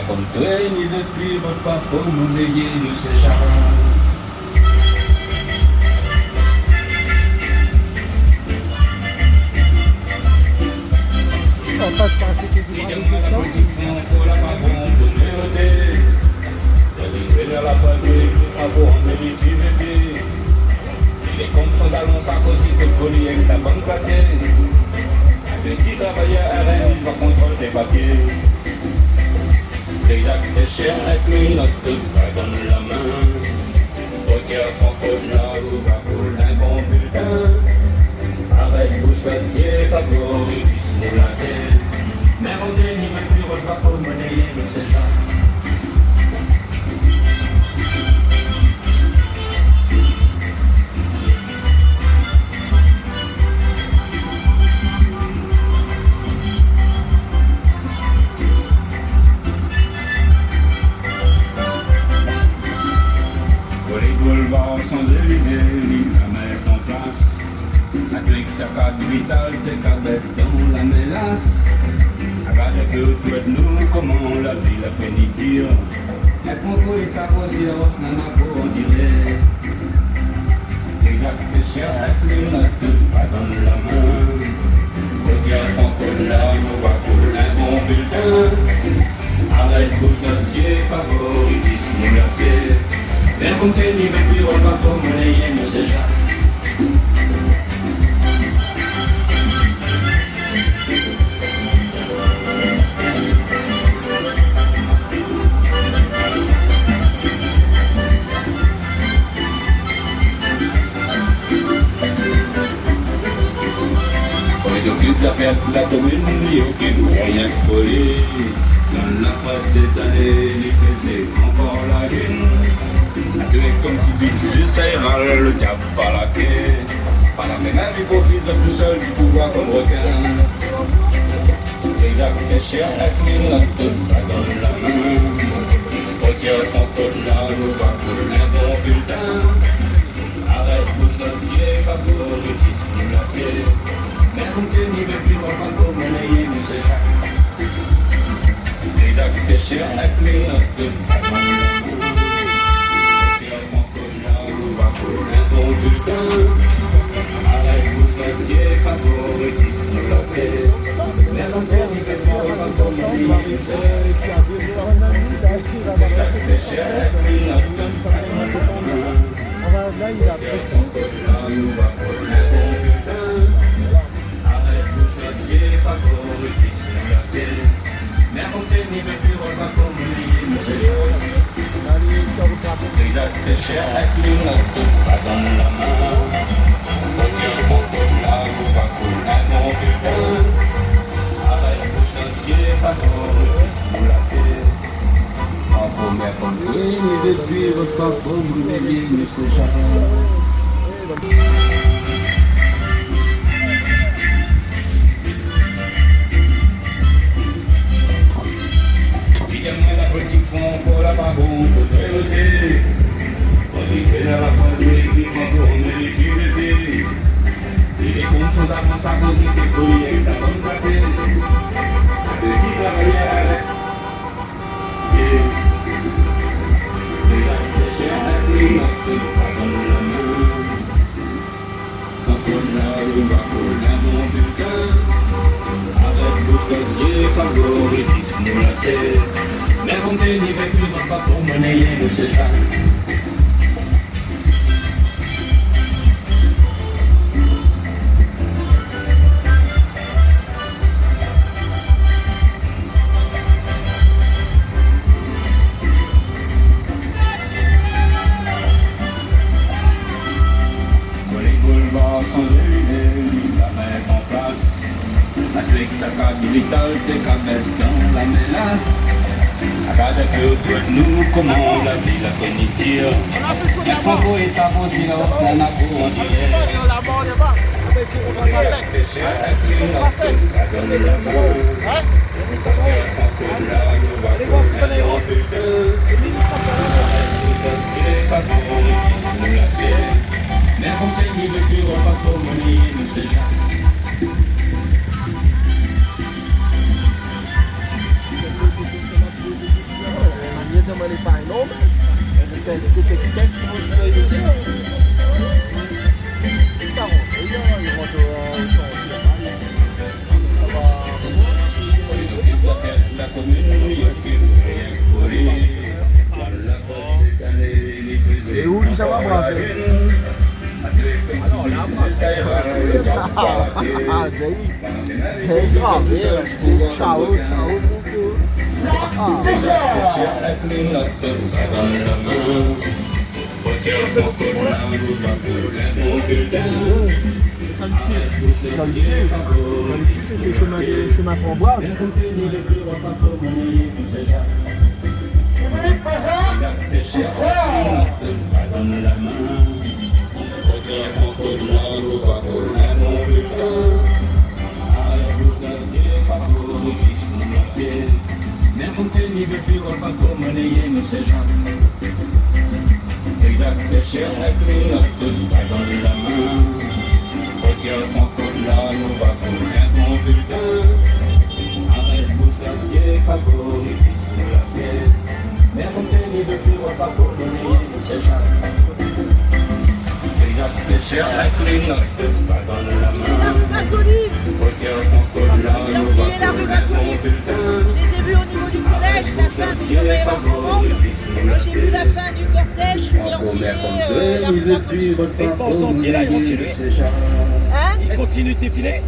Comme toi, ni depuis votre pas pour nous veiller, nous c'est Jacques. Il est comme son talon Sarkozy, que le colis avec sa bande placée. Un petit travailleur RMI va contrôle des papiers. Les jacques pêcheurs avec les notes, pas dans la main. Retire franco de la roue, va pour un bon bulletin. Arrête, bouge le ciel, favorise, nous la c'est. Mais on n'est ni même plus repas pour monnayer, nous c'est Jacques. Champs-Élysées, la mer en place. Avec ta carte vitale, tes cabettes dans la mélasse. Regarde un peu autour de nous, comment la ville après-midi. Les franco et sarko, silence, nana pour en tirer. Les jacques pêcheurs avec les notes, pas dans la main. Retire franco de la roue, va pour un bon bulletin. Arrête, bouge notre ciel, favorise, nous la c'est. Mais comme t'es ni vécu, on va pas monnayer, nous c'est Jacques. On est occupé d'affaires de la commune, il occupe rien que voler. Dans la presse cette année, il faisait encore la gueule. Avec comme petit bitch, ça ira le diable par la quai. Par la fenêtre, il profite tout seul du pouvoir comme requin. Les jacques pêcheurs avec les notes, pas dans la main. Retire son code là, nous va pour un bon bulletin. Arrête, bouge notre ciel, favorise, nous la c'est. Mais comme tu n'y veux plus, on va pas monnayer, nous c'est Jacques. Les jacques pêcheurs avec les notes, pas dans la main. bulletin. Arrête, bouge l'entier, favoritisme lancé. Mais mon père, il fait pas comme on dit, il sait. Tes chers, il n'a plus Là, il a pris son nous va pour le bon bulletin. Arrête, bouge l'entier, favoritisme lancé. Mais mon père, il fait plus repas comme on dit, il sait. Tes chers, il n'a pas dans la main. Retire mon col-là, nous va pour le bon bulletin. Arrête, bouge l'entier, favoritisme lancé. En première compris, les études repas comme les lignes s'échappent. Dis-moi la politique font pour la baronne de vérité. On dit que la politique qui font pour l'utilité. Et les comptes sont d'avance à cause des colliers que ça va me passer. De qui travailler. Mais on ne n'y va plus pas pour monnayer le séchage. Les boulevards sont ruinés, la mettre en place. Avec ta carte vitale, t'es qu'à mettre dans la mélasse. À cada peu de nous, comment la vie la pénitire. Mais Franco et Savo, si la hausse n'a pas pour en tirer. Mais on t'aime, il veut plus repas pour monnaie, nous c'est jamais. Money fine, no man. Because you can take La commune, et où ça va, moi? Ciao, c'est chemin Framboise. Mais on ne veut plus repas pour monnayer nos séjours. Exact, tes chers, la clé, pas dans la main. Retire ton col-là, nous va pour un bon bulletin. Arrête, bouge l'acier, favoritisme l'acier. Mais on ne veut plus repas pour monnayer nos séjours. Exact, tes chers, la clé, pas dans la main. Retire ton col-là, nous va pour un bon bulletin. Au niveau du collège, la fin du moi j'ai vu la fin du cortège Mais ton sentier là, il continue. Hein? Il continue de défiler.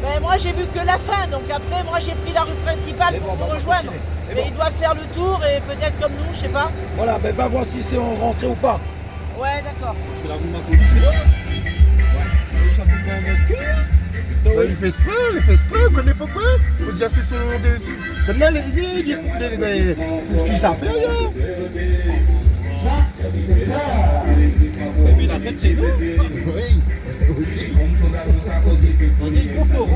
Ben, moi j'ai vu que la fin, donc après moi j'ai pris la rue principale pour vous rejoindre. Mais ils doivent faire le tour et peut-être comme nous, je sais pas. Voilà, ben va voir si c'est en rentrée ou pas. Ouais, d'accord. Il fait exprès, on connaît pas quoi. Faut déjà c'est son de. Là, les ce qu'ils savent faire, Et puis la tête, c'est nous. oui, aussi. On dit qu'il faut.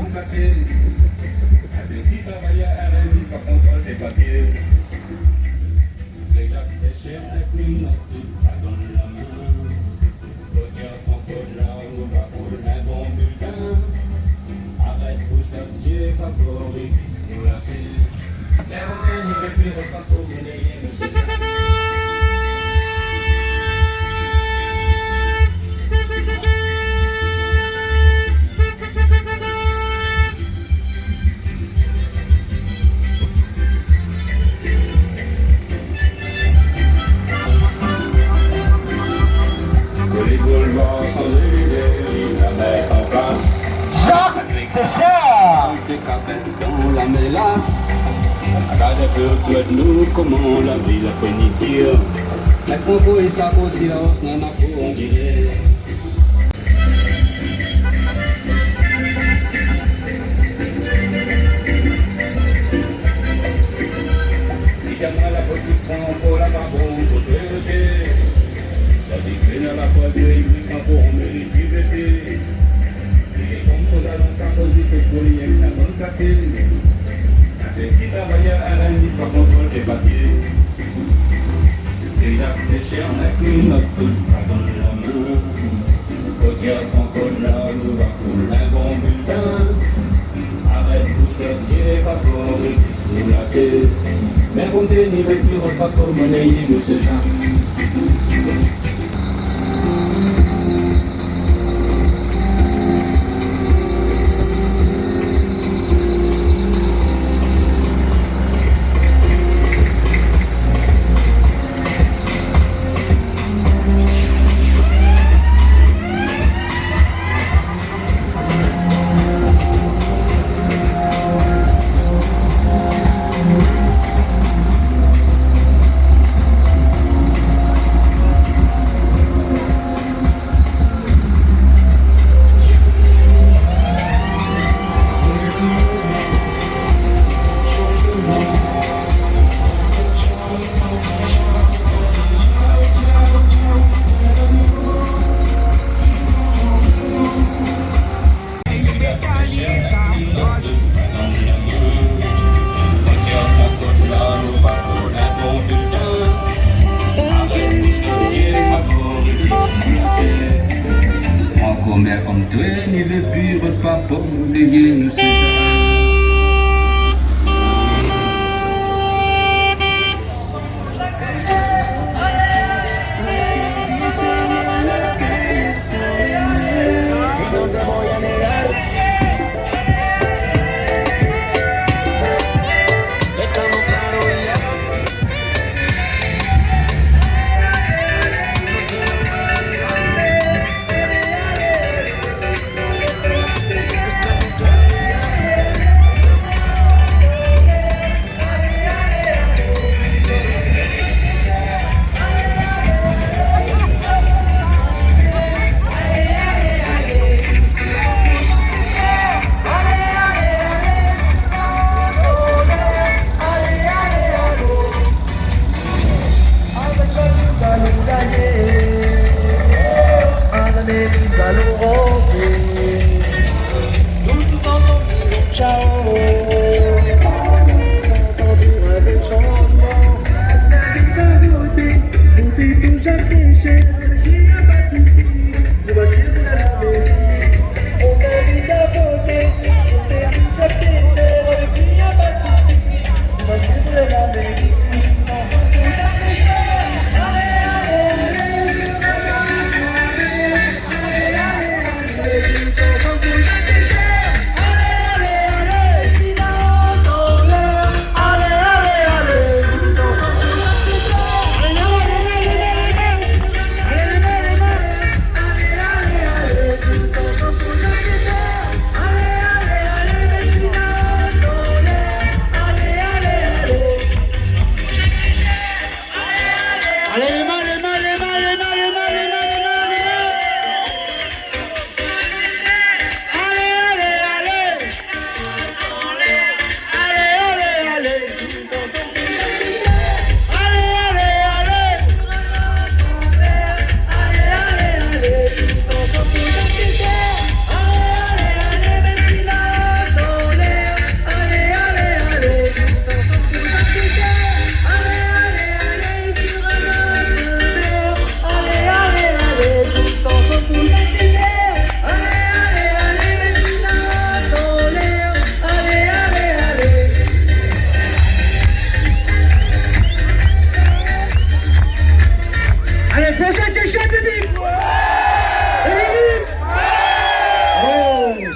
avec le code nous, comment la ville a pénitire. La Franco et sa silence, n'a pas on dirait. Dis-moi la petite Franco, la babon, côté. La vie dans la poêle, il Franco, on mérite liberté. Il est comme ça dans sa position, pour lui, avec sa bonne cassée. Les petits travailleurs à la limite par contrôle des papiers. Et il a pêché en a qu'une autre pas dans la main. Quand il y a Franco là, nous va pour un bon bulletin. Arrête tout ce quartier, pas pour ici sous la tête. Mais on t'est ni vêture, pas comme monnaie, nous ce genre. Mais comme toi, n'y veut plus votre papa, oublier nous c'est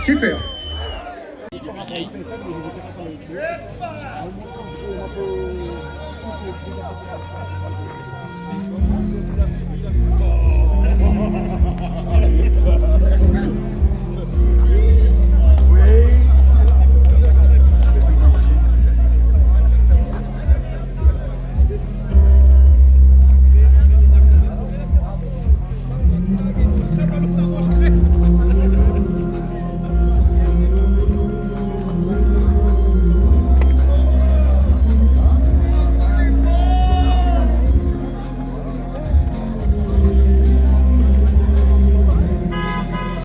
Super.